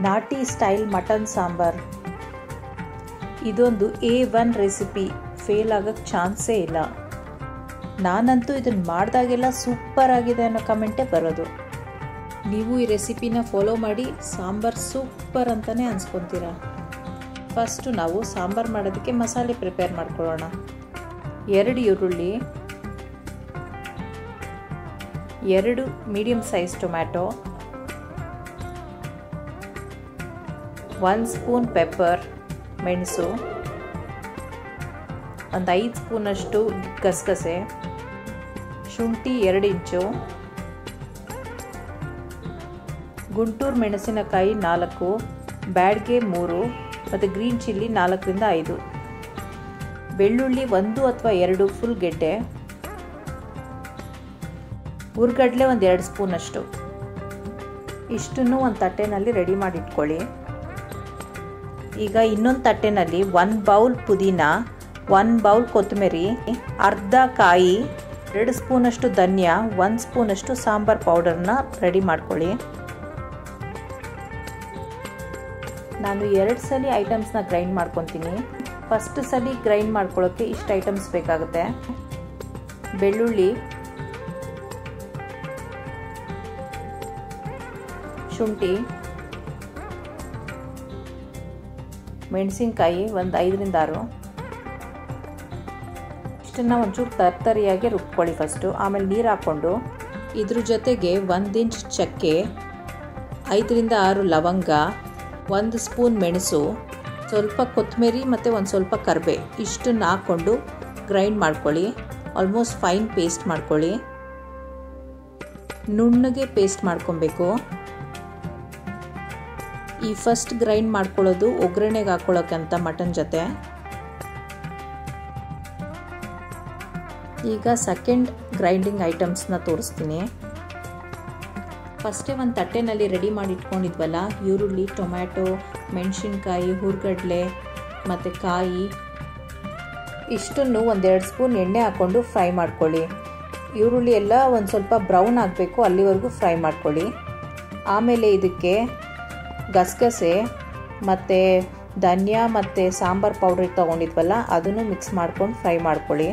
ನಾಟಿ style mutton sambar. ಇದೊಂದು A1 recipe, fail ಆಗೋಕ್ಕೆ ಚಾನ್ಸೇ ಇಲ್ಲ. ನಾನಂತೂ ಇದನ್ನು ಮಾಡಿದಾಗೆಲ್ಲ ಸೂಪರ್ ಆಗಿದೆ ಅನ್ನೋ ಕಮೆಂಟೇ ಬರೋದು. ನೀವು ಈ ರೆಸಿಪಿನ ಫಾಲೋ ಮಾಡಿ ಸಾಂಬಾರ್ ಸೂಪರ್ ಅಂತಲೇ ಅನ್ಸ್ಕೊತೀರಾ. ಫಸ್ಟು ನಾವು ಸಾಂಬಾರು ಮಾಡೋದಕ್ಕೆ ಮಸಾಲೆ ಪ್ರಿಪೇರ್ ಮಾಡ್ಕೊಳ್ಳೋಣ. 2 ಈರುಳ್ಳಿ, 2 medium size tomato, 1 spoon pepper ಮೆಣಸು, ಒಂದು 5 ಸ್ಪೂನಷ್ಟು ಗಸಗಸೆ, ಶುಂಠಿ 2 ಇಂಚು, ಗುಂಟೂರು ಮೆಣಸಿನಕಾಯಿ 4, ಬ್ಯಾಡ್ಗೆ 3 ಮತ್ತು ಗ್ರೀನ್ ಚಿಲ್ಲಿ 4 ರಿಂದ 5, ಬೆಳ್ಳುಳ್ಳಿ 1 ಅಥವಾ 2 ಫುಲ್ ಗೆಡ್ಡೆ, ಹುರ್ಗಡ್ಲೆ ಒಂದು 2 ಸ್ಪೂನಷ್ಟು. ಇಷ್ಟನ್ನು ಒಂದು ತಟ್ಟೆನಲ್ಲಿ ರೆಡಿ ಮಾಡಿ ಇಟ್ಕೊಳ್ಳಿ. ಈಗ ಇನ್ನೊಂದು ತಟ್ಟೆನಲ್ಲಿ 1 ಬೌಲ್ ಪುದೀನ, 1 ಬೌಲ್ ಕೊತ್ತಂಬರಿ, ಅರ್ಧ ಕಾಯಿ, 2 ಸ್ಪೂನಷ್ಟು ಧನಿಯಾ, 1 ಸ್ಪೂನಷ್ಟು ಸಾಂಬಾರ್ ಪೌಡರ್ನ ರೆಡಿ ಮಾಡ್ಕೊಳ್ಳಿ. ನಾನು 2 ಸಲ ಐಟಮ್ಸ್ನ ಗ್ರೈಂಡ್ ಮಾಡ್ಕೊತೀನಿ. ಫಸ್ಟ್ ಸಲ ಗ್ರೈಂಡ್ ಮಾಡ್ಕೊಳ್ಳೋಕ್ಕೆ ಇಷ್ಟು ಐಟಮ್ಸ್ ಬೇಕಾಗುತ್ತೆ. ಬೆಳ್ಳುಳ್ಳಿ, ಶುಂಠಿ, ಮೆಣಸಿನ್ಕಾಯಿ ಒಂದು 5 ರಿಂದ 6, ಇಷ್ಟನ್ನು ಒಂಚೂರು ತರ್ತರಿಯಾಗಿ ರುಬ್ಕೊಳ್ಳಿ ಫಸ್ಟು. ಆಮೇಲೆ ನೀರು ಹಾಕ್ಕೊಂಡು ಇದ್ರ ಜೊತೆಗೆ 1 ಇಂಚ್ ಚಕ್ಕೆ, 5 ರಿಂದ 6 ಲವಂಗ, 1 ಸ್ಪೂನ್ ಮೆಣಸು, ಸ್ವಲ್ಪ ಕೊತ್ತಂಬರಿ ಮತ್ತು ಒಂದು ಸ್ವಲ್ಪ ಕರಿಬೇವು, ಇಷ್ಟನ್ನು ಹಾಕ್ಕೊಂಡು ಗ್ರೈಂಡ್ ಮಾಡ್ಕೊಳ್ಳಿ. ಆಲ್ಮೋಸ್ಟ್ ಫೈನ್ ಪೇಸ್ಟ್ ಮಾಡ್ಕೊಳ್ಳಿ. ನುಣ್ಣಗೆ ಪೇಸ್ಟ್ ಮಾಡ್ಕೊಬೇಕು. ಈ ಫಸ್ಟ್ ಗ್ರೈಂಡ್ ಮಾಡ್ಕೊಳ್ಳೋದು ಒಗ್ಗರಣೆಗೆ ಹಾಕ್ಕೊಳ್ಳೋಕ್ಕಂತ ಮಟನ್ ಜೊತೆ. ಈಗ ಸೆಕೆಂಡ್ ಗ್ರೈಂಡಿಂಗ್ ಐಟಮ್ಸ್ನ ತೋರಿಸ್ತೀನಿ. ಫಸ್ಟೇ ಒಂದು ತಟ್ಟೆನಲ್ಲಿ ರೆಡಿ ಮಾಡಿ ಇಟ್ಕೊಂಡಿದ್ವಲ್ಲ, ಈರುಳ್ಳಿ, ಟೊಮ್ಯಾಟೊ, ಮೆಣಸಿನ್ಕಾಯಿ, ಹುರ್ಗಡ್ಲೆ ಮತ್ತು ಕಾಯಿ, ಇಷ್ಟನ್ನು 1-2 ಸ್ಪೂನ್ ಎಣ್ಣೆ ಹಾಕ್ಕೊಂಡು ಫ್ರೈ ಮಾಡ್ಕೊಳ್ಳಿ. ಈರುಳ್ಳಿ ಎಲ್ಲ ಒಂದು ಸ್ವಲ್ಪ ಬ್ರೌನ್ ಆಗಬೇಕು, ಅಲ್ಲಿವರೆಗೂ ಫ್ರೈ ಮಾಡ್ಕೊಳ್ಳಿ. ಆಮೇಲೆ ಇದಕ್ಕೆ ಗಸಗಸೆ ಮತ್ತು ಧನಿಯಾ ಮತ್ತು ಸಾಂಬಾರ್ ಪೌಡ್ರ್ ತೊಗೊಂಡಿದ್ವಲ್ಲ, ಅದನ್ನು ಮಿಕ್ಸ್ ಮಾಡ್ಕೊಂಡು ಫ್ರೈ ಮಾಡ್ಕೊಳ್ಳಿ.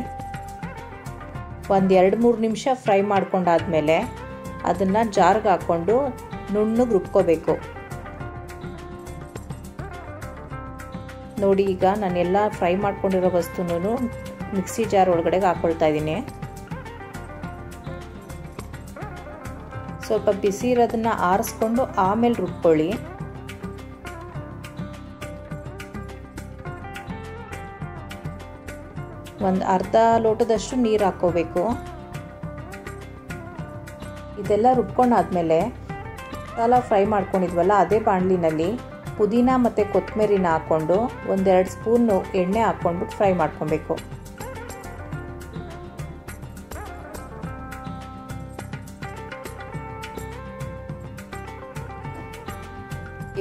ಒಂದು 2-3 ನಿಮಿಷ ಫ್ರೈ ಮಾಡ್ಕೊಂಡಾದ್ಮೇಲೆ ಅದನ್ನು ಜಾರ್ಗೆ ಹಾಕ್ಕೊಂಡು ನುಣ್ಣಗೆ ರುಬ್ಕೋಬೇಕು. ನೋಡಿ, ಈಗ ನಾನೆಲ್ಲ ಫ್ರೈ ಮಾಡ್ಕೊಂಡಿರೋ ವಸ್ತುನೂ ಮಿಕ್ಸಿ ಜಾರ್ ಒಳಗಡೆ ಹಾಕ್ಕೊಳ್ತಾ ಇದ್ದೀನಿ. ಸ್ವಲ್ಪ ಬಿಸಿ ಇರೋದನ್ನು ಆರಿಸ್ಕೊಂಡು ಆಮೇಲೆ ರುಬ್ಕೊಳ್ಳಿ. ಒಂದು ಅರ್ಧ ಲೋಟದಷ್ಟು ನೀರು ಹಾಕ್ಕೋಬೇಕು. ಇದೆಲ್ಲ ರುಬ್ಕೊಂಡಾದ್ಮೇಲೆ ಮಸಾಲ ಫ್ರೈ ಮಾಡ್ಕೊಂಡಿದ್ವಲ್ಲ, ಅದೇ ಬಾಣಲಿನಲ್ಲಿ ಪುದೀನ ಮತ್ತು ಕೊತ್ತಂಬರಿನ ಹಾಕ್ಕೊಂಡು 1-2 ಸ್ಪೂನು ಎಣ್ಣೆ ಹಾಕ್ಕೊಂಡು ಫ್ರೈ ಮಾಡ್ಕೊಬೇಕು.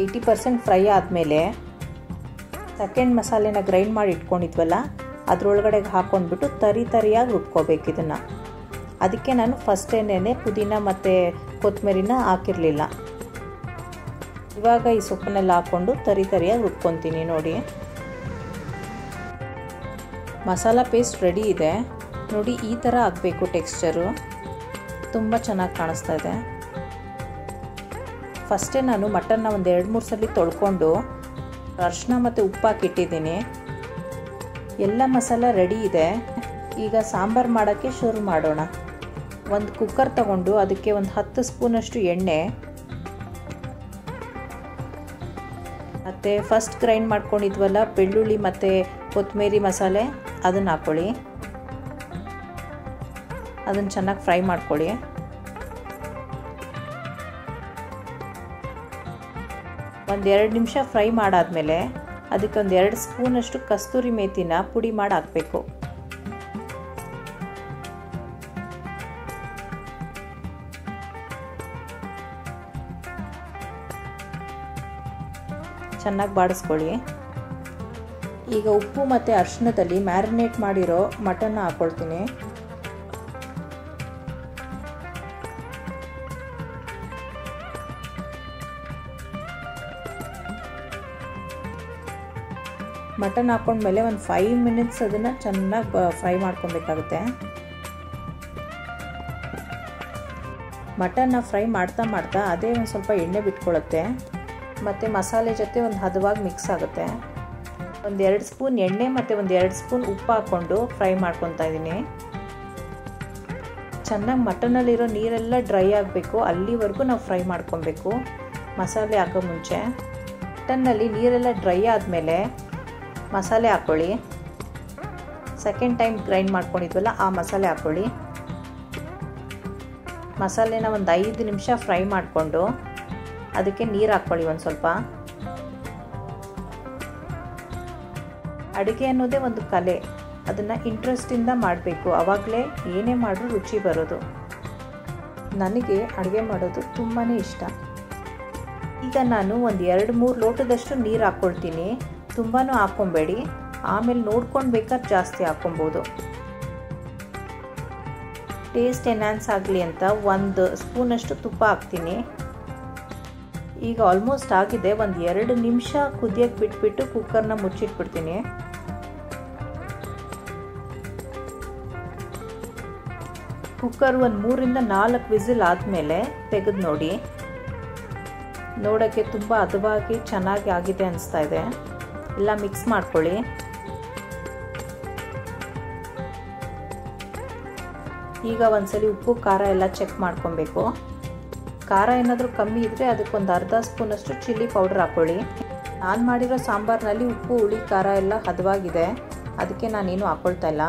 ಏಯ್ಟಿ 80% ಫ್ರೈ ಆದಮೇಲೆ ಸೆಕೆಂಡ್ ಮಸಾಲೆನ ಗ್ರೈಂಡ್ ಮಾಡಿ ಇಟ್ಕೊಂಡಿದ್ವಲ್ಲ, ಅದರೊಳಗಡೆ ಹಾಕ್ಕೊಂಡ್ಬಿಟ್ಟು ತರಿಯಾಗಿ ರುಬ್ಕೋಬೇಕು ಇದನ್ನು. ಅದಕ್ಕೆ ನಾನು ಫಸ್ಟೇನೆ ಪುದೀನ ಮತ್ತು ಕೊತ್ತಂಬರಿನ ಹಾಕಿರಲಿಲ್ಲ. ಇವಾಗ ಈ ಸೊಪ್ಪನ್ನೆಲ್ಲ ಹಾಕ್ಕೊಂಡು ತರಿಯಾಗಿ ರುಬ್ಕೊತೀನಿ. ನೋಡಿ, ಮಸಾಲ ಪೇಸ್ಟ್ ರೆಡಿ ಇದೆ. ನೋಡಿ, ಈ ಥರ ಆಗಬೇಕು ಟೆಕ್ಸ್ಚರು. ತುಂಬ ಚೆನ್ನಾಗಿ ಕಾಣಿಸ್ತಾ ಇದೆ. ಫಸ್ಟೇ ನಾನು ಮಟನ್ನ ಒಂದು 2-3 ಸಲ ತೊಳ್ಕೊಂಡು ಅರಿಶಿನ ಮತ್ತು ಉಪ್ಪು ಹಾಕಿಟ್ಟಿದ್ದೀನಿ. ಎಲ್ಲ ಮಸಾಲ ರೆಡಿ ಇದೆ. ಈಗ ಸಾಂಬಾರು ಮಾಡೋಕ್ಕೆ ಶುರು ಮಾಡೋಣ. ಒಂದು ಕುಕ್ಕರ್ ತಗೊಂಡು ಅದಕ್ಕೆ ಒಂದು 10 ಸ್ಪೂನಷ್ಟು ಎಣ್ಣೆ ಮತ್ತು ಫಸ್ಟ್ ಗ್ರೈಂಡ್ ಮಾಡ್ಕೊಂಡಿದ್ವಲ್ಲ ಬೆಳ್ಳುಳ್ಳಿ ಮತ್ತು ಕೊತ್ತಂಬರಿ ಮಸಾಲೆ, ಅದನ್ನು ಹಾಕ್ಕೊಳ್ಳಿ. ಅದನ್ನು ಚೆನ್ನಾಗಿ ಫ್ರೈ ಮಾಡ್ಕೊಳ್ಳಿ. ಒಂದು 2 ನಿಮಿಷ ಫ್ರೈ ಮಾಡಾದ್ಮೇಲೆ ಅದಕ್ಕೆ ಒಂದು 2 ಸ್ಪೂನಷ್ಟು ಕಸ್ತೂರಿ ಮೇಥಿನ ಪುಡಿ ಮಾಡಿ ಹಾಕಬೇಕು. ಚೆನ್ನಾಗಿ ಬಾಡಿಸ್ಕೊಳ್ಳಿ. ಈಗ ಉಪ್ಪು ಮತ್ತು ಅರಿಶಿಣದಲ್ಲಿ ಮ್ಯಾರಿನೇಟ್ ಮಾಡಿರೋ ಮಟನ್ನ ಹಾಕ್ಕೊಳ್ತೀನಿ. ಮಟನ್ ಹಾಕೊಂಡ್ಮೇಲೆ ಒಂದು 5 ಮಿನಿಟ್ಸ್ ಅದನ್ನು ಚೆನ್ನಾಗಿ ಫ್ರೈ ಮಾಡ್ಕೊಬೇಕಾಗುತ್ತೆ. ಮಟನ್ನ ಫ್ರೈ ಮಾಡ್ತಾ ಮಾಡ್ತಾ ಅದೇ ಒಂದು ಸ್ವಲ್ಪ ಎಣ್ಣೆ ಬಿಟ್ಕೊಳ್ಳುತ್ತೆ ಮತ್ತು ಮಸಾಲೆ ಜೊತೆ ಒಂದು ಹದವಾಗಿ ಮಿಕ್ಸ್ ಆಗುತ್ತೆ. ಒಂದು 2 ಸ್ಪೂನ್ ಎಣ್ಣೆ ಮತ್ತು ಒಂದು 2 ಸ್ಪೂನ್ ಉಪ್ಪು ಹಾಕ್ಕೊಂಡು ಫ್ರೈ ಮಾಡ್ಕೊತಾ ಇದ್ದೀನಿ. ಚೆನ್ನಾಗಿ ಮಟನಲ್ಲಿರೋ ನೀರೆಲ್ಲ ಡ್ರೈ ಆಗಬೇಕು, ಅಲ್ಲಿವರೆಗೂ ನಾವು ಫ್ರೈ ಮಾಡ್ಕೊಬೇಕು ಮಸಾಲೆ ಹಾಕೋ ಮುಂಚೆ. ಮಟನ್ನಲ್ಲಿ ನೀರೆಲ್ಲ ಡ್ರೈ ಆದಮೇಲೆ ಮಸಾಲೆ ಹಾಕ್ಕೊಳ್ಳಿ. ಸೆಕೆಂಡ್ ಟೈಮ್ ಗ್ರೈಂಡ್ ಮಾಡ್ಕೊಂಡಿದ್ವಲ್ಲ ಆ ಮಸಾಲೆ ಹಾಕ್ಕೊಳ್ಳಿ. ಮಸಾಲೆನ ಒಂದು 5 ನಿಮಿಷ ಫ್ರೈ ಮಾಡಿಕೊಂಡು ಅದಕ್ಕೆ ನೀರು ಹಾಕ್ಕೊಳ್ಳಿ ಒಂದು ಸ್ವಲ್ಪ. ಅಡುಗೆ ಅನ್ನೋದೇ ಒಂದು ಕಲೆ, ಅದನ್ನು ಇಂಟ್ರೆಸ್ಟಿಂದ ಮಾಡಬೇಕು, ಆವಾಗಲೇ ಏನೇ ಮಾಡಿದ್ರೂ ರುಚಿ ಬರೋದು. ನನಗೆ ಅಡುಗೆ ಮಾಡೋದು ತುಂಬಾ ಇಷ್ಟ. ಈಗ ನಾನು ಒಂದು 2-3 ಲೋಟದಷ್ಟು ನೀರು ಹಾಕ್ಕೊಳ್ತೀನಿ. ತುಂಬಾ ಹಾಕ್ಕೊಬೇಡಿ, ಆಮೇಲೆ ನೋಡ್ಕೊಂಡು ಬೇಕಾದ್ರೆ ಜಾಸ್ತಿ ಹಾಕ್ಕೊಬೋದು. ಟೇಸ್ಟ್ ಎನ್ಹಾನ್ಸ್ ಆಗಲಿ ಅಂತ 1 ಸ್ಪೂನಷ್ಟು ತುಪ್ಪ ಹಾಕ್ತೀನಿ. ಈಗ ಆಲ್ಮೋಸ್ಟ್ ಆಗಿದೆ. ಒಂದು 2 ನಿಮಿಷ ಕುದಿಯೋಕ್ಕೆ ಬಿಟ್ಬಿಟ್ಟು ಕುಕ್ಕರ್ನ ಮುಚ್ಚಿಟ್ಬಿಡ್ತೀನಿ. ಕುಕ್ಕರ್ ಒಂದು 3-4 ವಿಸಿಲ್ ಆದಮೇಲೆ ತೆಗೆದು ನೋಡಿ. ನೋಡೋಕ್ಕೆ ತುಂಬ ಹದವಾಗಿ ಚೆನ್ನಾಗಿ ಆಗಿದೆ ಅನಿಸ್ತಾ ಇದೆ. ಎಲ್ಲ ಮಿಕ್ಸ್ ಮಾಡ್ಕೊಳ್ಳಿ. ಈಗ ಒಂದ್ಸಲಿ ಉಪ್ಪು ಖಾರ ಎಲ್ಲ ಚೆಕ್ ಮಾಡ್ಕೊಬೇಕು. ಖಾರ ಏನಾದರೂ ಕಮ್ಮಿ ಇದ್ದರೆ ಅದಕ್ಕೊಂದು ಅರ್ಧ ಸ್ಪೂನಷ್ಟು ಚಿಲ್ಲಿ ಪೌಡರ್ ಹಾಕ್ಕೊಳ್ಳಿ. ನಾನು ಮಾಡಿರೋ ಸಾಂಬಾರಿನಲ್ಲಿ ಉಪ್ಪು ಹುಳಿ ಖಾರ ಎಲ್ಲ ಹದವಾಗಿದೆ, ಅದಕ್ಕೆ ನಾನೇನು ಹಾಕ್ಕೊಳ್ತಾ ಇಲ್ಲ.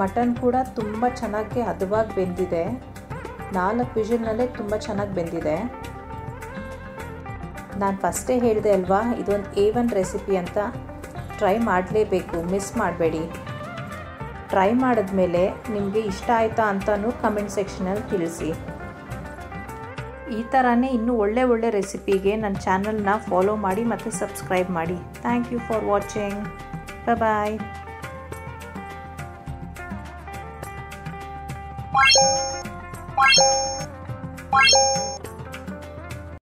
ಮಟನ್ ಕೂಡ ತುಂಬ ಚೆನ್ನಾಗಿ ಹದವಾಗಿ ಬೆಂದಿದೆ. 4 ವಿಷಲ್ನಲ್ಲೇ ತುಂಬ ಚೆನ್ನಾಗಿ ಬೆಂದಿದೆ. ನಾನು ಫಸ್ಟೇ ಹೇಳಿದೆ ಅಲ್ವಾ, ಇದೊಂದು A1 ರೆಸಿಪಿ ಅಂತ. ಟ್ರೈ ಮಾಡಲೇಬೇಕು, ಮಿಸ್ ಮಾಡಬೇಡಿ. ಟ್ರೈ ಮಾಡಿದ್ಮೇಲೆ ನಿಮಗೆ ಇಷ್ಟ ಆಯಿತಾ ಅಂತಲೂ ಕಮೆಂಟ್ ಸೆಕ್ಷನಲ್ಲಿ ತಿಳಿಸಿ. ಈ ಥರನೇ ಇನ್ನೂ ಒಳ್ಳೆ ರೆಸಿಪಿಗೆ ನನ್ನ ಚಾನಲ್ನ ಫಾಲೋ ಮಾಡಿ ಮತ್ತು ಸಬ್ಸ್ಕ್ರೈಬ್ ಮಾಡಿ. Thank you for watching. Bye.